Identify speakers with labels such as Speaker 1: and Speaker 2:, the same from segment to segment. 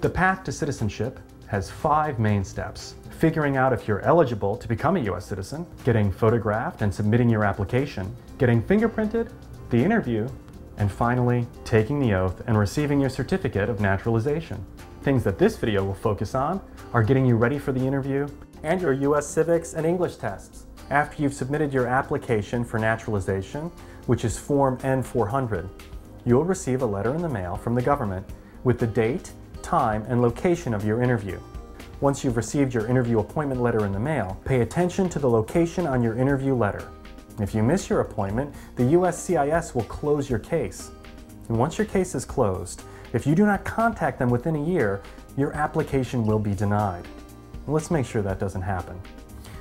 Speaker 1: The path to citizenship has 5 main steps: figuring out if you're eligible to become a U.S. citizen, getting photographed and submitting your application, getting fingerprinted, the interview, and finally, taking the oath and receiving your certificate of naturalization. Things that this video will focus on are getting you ready for the interview and your U.S. civics and English tests. After you've submitted your application for naturalization, which is Form N-400, you'll receive a letter in the mail from the government with the date, time, and location of your interview. Once you've received your interview appointment letter in the mail, pay attention to the location on your interview letter. If you miss your appointment, the USCIS will close your case. And once your case is closed, if you do not contact them within a year, your application will be denied. Let's make sure that doesn't happen.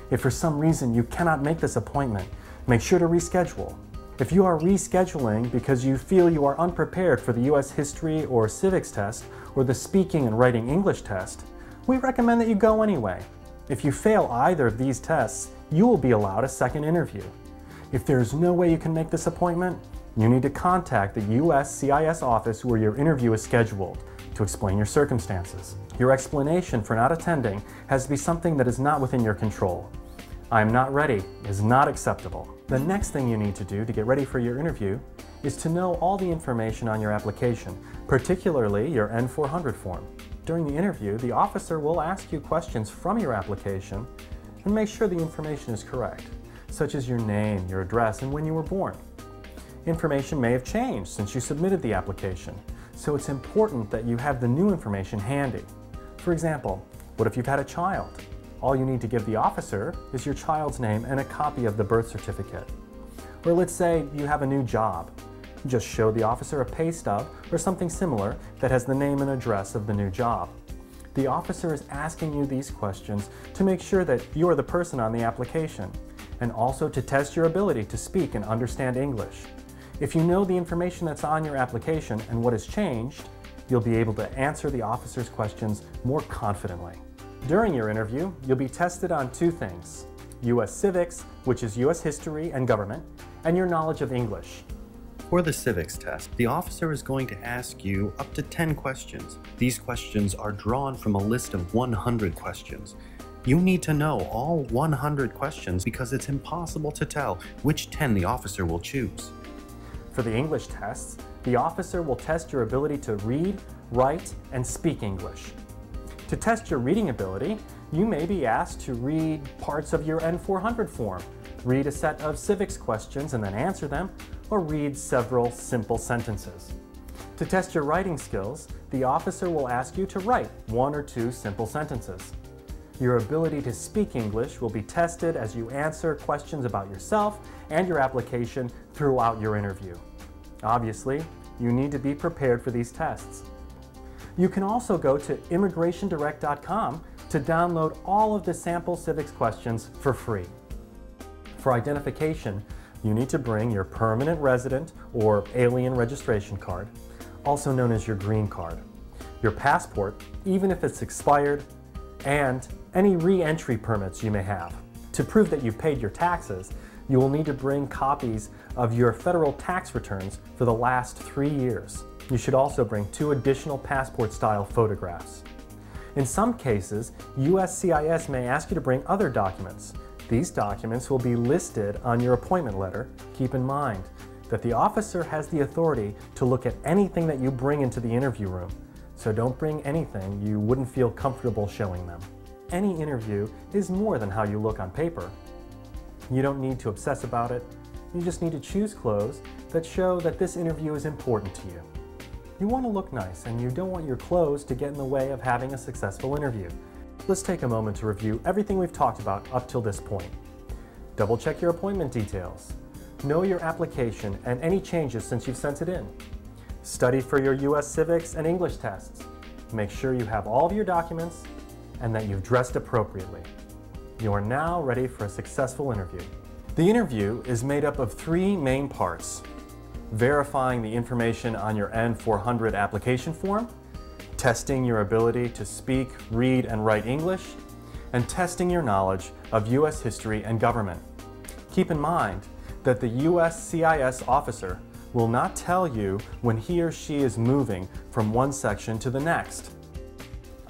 Speaker 1: If for some reason you cannot make this appointment, make sure to reschedule. If you are rescheduling because you feel you are unprepared for the U.S. history or civics test or the speaking and writing English test, we recommend that you go anyway. If you fail either of these tests, you will be allowed a second interview. If there is no way you can make this appointment, you need to contact the USCIS office where your interview is scheduled to explain your circumstances. Your explanation for not attending has to be something that is not within your control. "I'm not ready" is not acceptable. The next thing you need to do to get ready for your interview is to know all the information on your application, particularly your N-400 form. During the interview, the officer will ask you questions from your application and make sure the information is correct, such as your name, your address, and when you were born. Information may have changed since you submitted the application, so it's important that you have the new information handy. For example, what if you've had a child? All you need to give the officer is your child's name and a copy of the birth certificate. Or let's say you have a new job. Just show the officer a pay stub or something similar that has the name and address of the new job. The officer is asking you these questions to make sure that you are the person on the application, and also to test your ability to speak and understand English. If you know the information that's on your application and what has changed, you'll be able to answer the officer's questions more confidently. During your interview, you'll be tested on 2 things: U.S. civics, which is U.S. history and government, and your knowledge of English. For the civics test, the officer is going to ask you up to 10 questions. These questions are drawn from a list of 100 questions. You need to know all 100 questions because it's impossible to tell which 10 the officer will choose. For the English tests, the officer will test your ability to read, write, and speak English. To test your reading ability, you may be asked to read parts of your N-400 form, read a set of civics questions and then answer them, or read several simple sentences. To test your writing skills, the officer will ask you to write 1 or 2 simple sentences. Your ability to speak English will be tested as you answer questions about yourself and your application throughout your interview. Obviously, you need to be prepared for these tests. You can also go to immigrationdirect.com to download all of the sample civics questions for free. For identification, you need to bring your permanent resident or alien registration card, also known as your green card, your passport, even if it's expired, and any re-entry permits you may have. To prove that you've paid your taxes, you will need to bring copies of your federal tax returns for the last 3 years. You should also bring 2 additional passport-style photographs. In some cases, USCIS may ask you to bring other documents. These documents will be listed on your appointment letter. Keep in mind that the officer has the authority to look at anything that you bring into the interview room, so don't bring anything you wouldn't feel comfortable showing them. Any interview is more than how you look on paper. You don't need to obsess about it. You just need to choose clothes that show that this interview is important to you. You want to look nice, and you don't want your clothes to get in the way of having a successful interview. Let's take a moment to review everything we've talked about up till this point. Double check your appointment details. Know your application and any changes since you've sent it in. Study for your U.S. civics and English tests. Make sure you have all of your documents and that you've dressed appropriately. You are now ready for a successful interview. The interview is made up of 3 main parts: verifying the information on your N-400 application form, testing your ability to speak, read, and write English, and testing your knowledge of U.S. history and government. Keep in mind that the USCIS officer will not tell you when he or she is moving from one section to the next.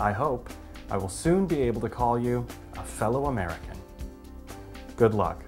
Speaker 1: I hope I will soon be able to call you a fellow American. Good luck.